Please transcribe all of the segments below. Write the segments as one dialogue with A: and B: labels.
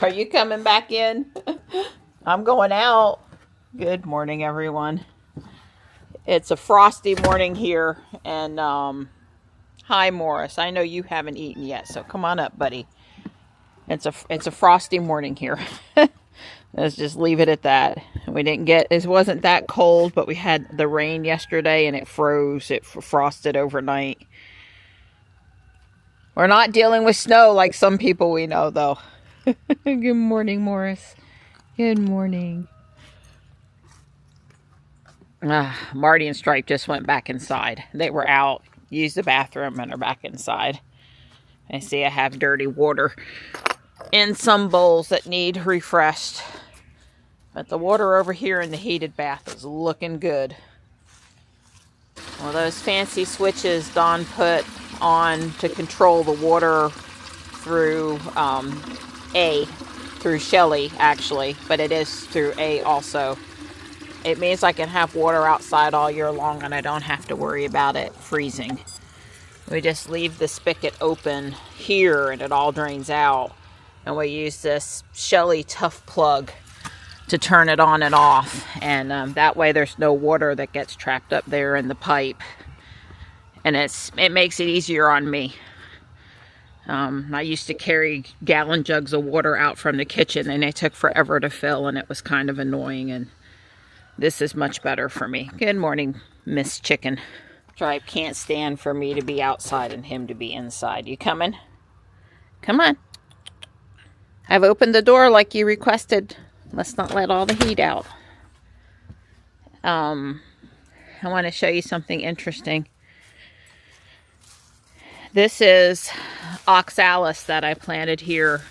A: Are you coming back in? I'm going out. Good morning, everyone. It's a frosty morning here, and hi, Morris. I know you haven't eaten yet, so come on up, buddy. It's a frosty morning here. Let's just leave it at that. It wasn't that cold, but we had the rain yesterday, and it froze. It frosted overnight. We're not dealing with snow like some people we know, though. Good morning, Morris. Good morning. Marty and Stripe just went back inside. They were out, used the bathroom, and are back inside. I see I have dirty water in some bowls that need refreshed. But the water over here in the heated bath is looking good. Well, those fancy switches Don put on to control the water through through Shelly, actually, but it is through A also. It means I can have water outside all year long and I don't have to worry about it freezing. We just leave the spigot open here and it all drains out. And we use this Shelly Tough plug to turn it on and off. And that way there's no water that gets trapped up there in the pipe. And it makes it easier on me. I used to carry gallon jugs of water out from the kitchen and they took forever to fill and it was kind of annoying, and this is much better for me. Good morning, Miss Chicken. Stripe can't stand for me to be outside and him to be inside. You coming? Come on. I've opened the door like you requested. Let's not let all the heat out. I want to show you something interesting. This is oxalis that I planted here,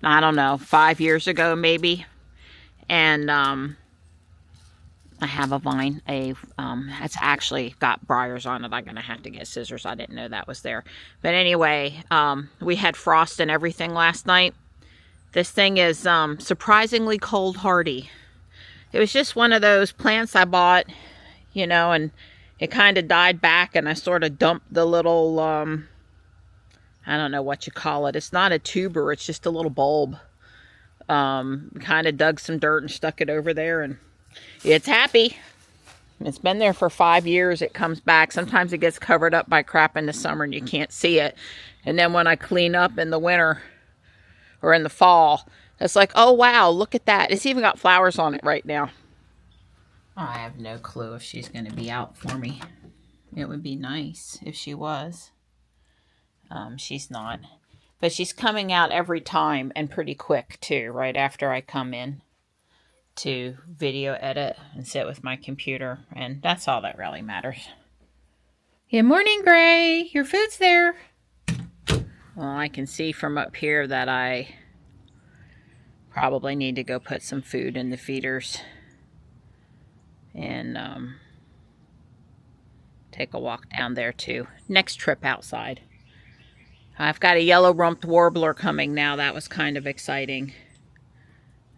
A: I don't know, 5 years ago maybe. And I have a vine. It's actually got briars on it. I'm going to have to get scissors. I didn't know that was there. But anyway, we had frost and everything last night. This thing is surprisingly cold hardy. It was just one of those plants I bought, you know, and it kind of died back, and I sort of dumped the little, I don't know what you call it. It's not a tuber, it's just a little bulb. Kind of dug some dirt and stuck it over there, and it's happy. It's been there for 5 years. It comes back. Sometimes it gets covered up by crap in the summer and you can't see it. And then when I clean up in the winter or in the fall, it's like, oh wow, look at that. It's even got flowers on it right now. I have no clue if she's going to be out for me. It would be nice if she was. She's not. But she's coming out every time, and pretty quick too, right after I come in to video edit and sit with my computer. And that's all that really matters. Good morning, Gray. Your food's there. Well, I can see from up here that I probably need to go put some food in the feeders. And take a walk down there too. Next trip outside. I've got a yellow-rumped warbler coming now. That was kind of exciting.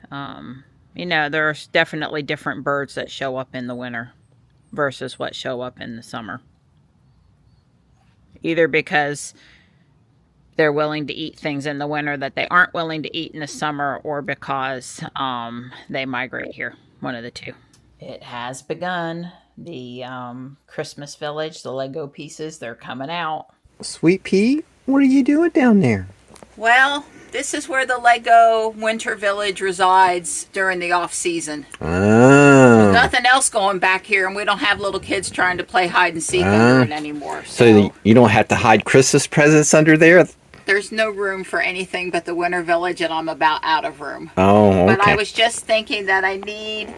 A: You know, there's definitely different birds that show up in the winter versus what show up in the summer. Either because they're willing to eat things in the winter that they aren't willing to eat in the summer, or because they migrate here. One of the two. It has begun. The Christmas village, the Lego pieces, they're coming out.
B: Sweet Pea, what are you doing down there?
A: Well, this is where the Lego Winter Village resides during the off-season. There's nothing else going back here, and we don't have little kids trying to play hide and seek under it anymore.
B: So you don't have to hide Christmas presents under there?
A: There's no room for anything but the Winter Village, and I'm about out of room.
B: Oh, okay.
A: But I was just thinking that I need,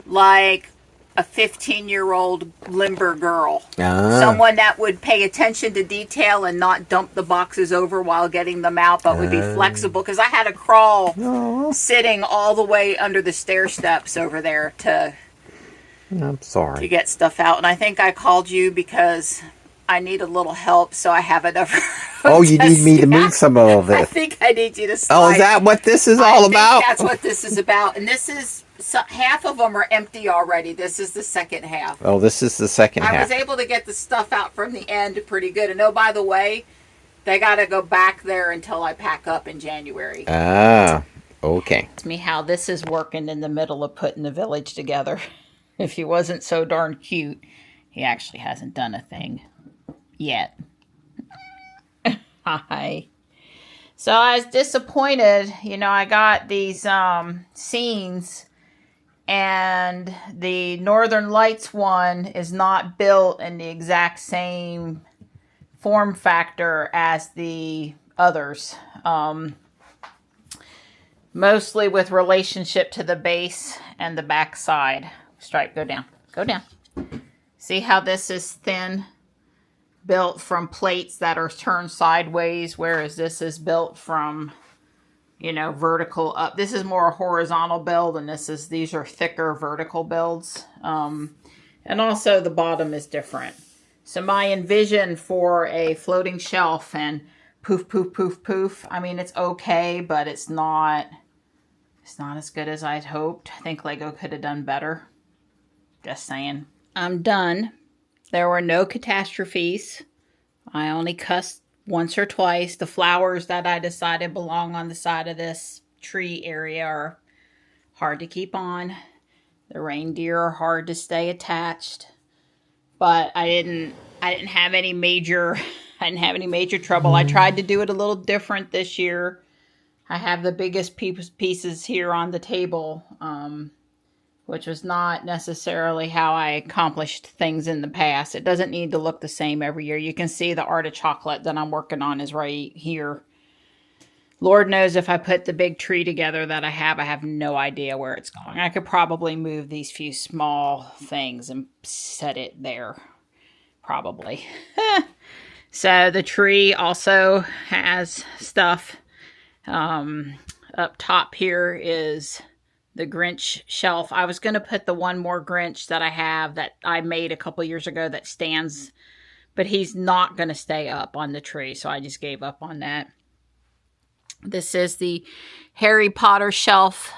A: like, a 15-year-old limber girl. Someone that would pay attention to detail and not dump the boxes over while getting them out, but would be flexible. Because I had to crawl sitting all the way under the stair steps over there to get stuff out. And I think I called you because I need a little help, so I have enough room.
B: Oh, you need me to move some of it.
A: I think I need you to slide.
B: Oh, is that what this is all about?
A: That's what this is about. And this is, half of them are empty already. This is the second half.
B: Oh, this is the second half.
A: I was able to get the stuff out from the end pretty good. And oh, by the way, they got to go back there until I pack up in January.
B: Ah, okay.
A: Ask me how this is working in the middle of putting the village together. If he wasn't so darn cute, he actually hasn't done a thing yet. Hi. So I was disappointed. You know, I got these scenes, and the Northern Lights one is not built in the exact same form factor as the others. Mostly with relationship to the base and the back side. Stripe, go down. Go down. See how this is thin? Built from plates that are turned sideways, whereas this is built from, you know, vertical up. This is more a horizontal build, and these are thicker vertical builds. And also the bottom is different. So my envision for a floating shelf and poof, poof, poof, poof. I mean, it's okay, but it's not as good as I'd hoped. I think Lego could have done better. Just saying. I'm done. There were no catastrophes. I only cussed once or twice. The flowers that I decided belong on the side of this tree area are hard to keep on. The reindeer are hard to stay attached. But I didn't have any major trouble. I tried to do it a little different this year. I have the biggest pieces here on the table, which was not necessarily how I accomplished things in the past. It doesn't need to look the same every year. You can see the art of chocolate that I'm working on is right here. Lord knows if I put the big tree together that I have no idea where it's going. I could probably move these few small things and set it there. Probably. So the tree also has stuff. Up top here is the Grinch shelf. I was going to put the one more Grinch that I have that I made a couple years ago that stands, but he's not going to stay up on the tree, so I just gave up on that. This is the Harry Potter shelf.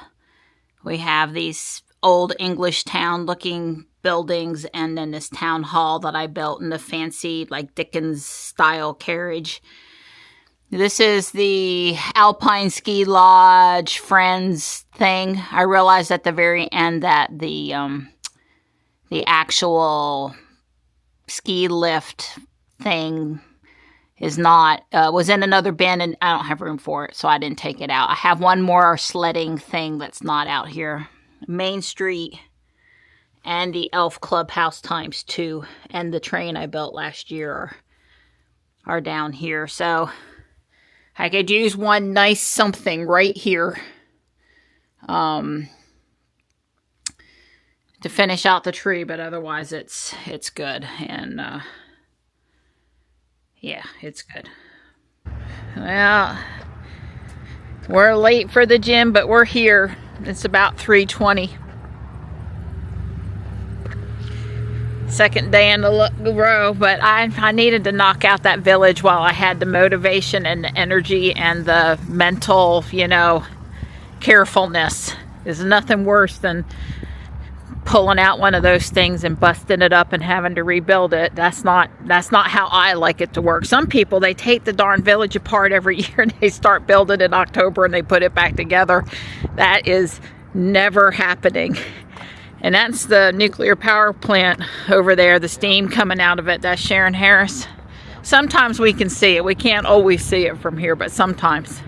A: We have these old English town looking buildings, and then this town hall that I built in the fancy, like Dickens style carriage. This is the Alpine Ski Lodge Friends thing. I realized at the very end that the actual ski lift thing is not, was in another bin, and I don't have room for it, so I didn't take it out. I have one more sledding thing that's not out here. Main Street and the Elf Clubhouse ×2 and the train I built last year are down here. So I could use one nice something right here to finish out the tree, but otherwise it's good. And yeah, it's good. Well, we're late for the gym, but we're here. It's about 3:20. Second day in a row, but I needed to knock out that village while I had the motivation and the energy and the mental, you know, carefulness. There's nothing worse than pulling out one of those things and busting it up and having to rebuild it. That's not how I like it to work. Some people, they take the darn village apart every year and they start building in October and they put it back together. That is never happening. And that's the nuclear power plant over there, the steam coming out of it. That's Sharon Harris. Sometimes we can see it. We can't always see it from here, but sometimes.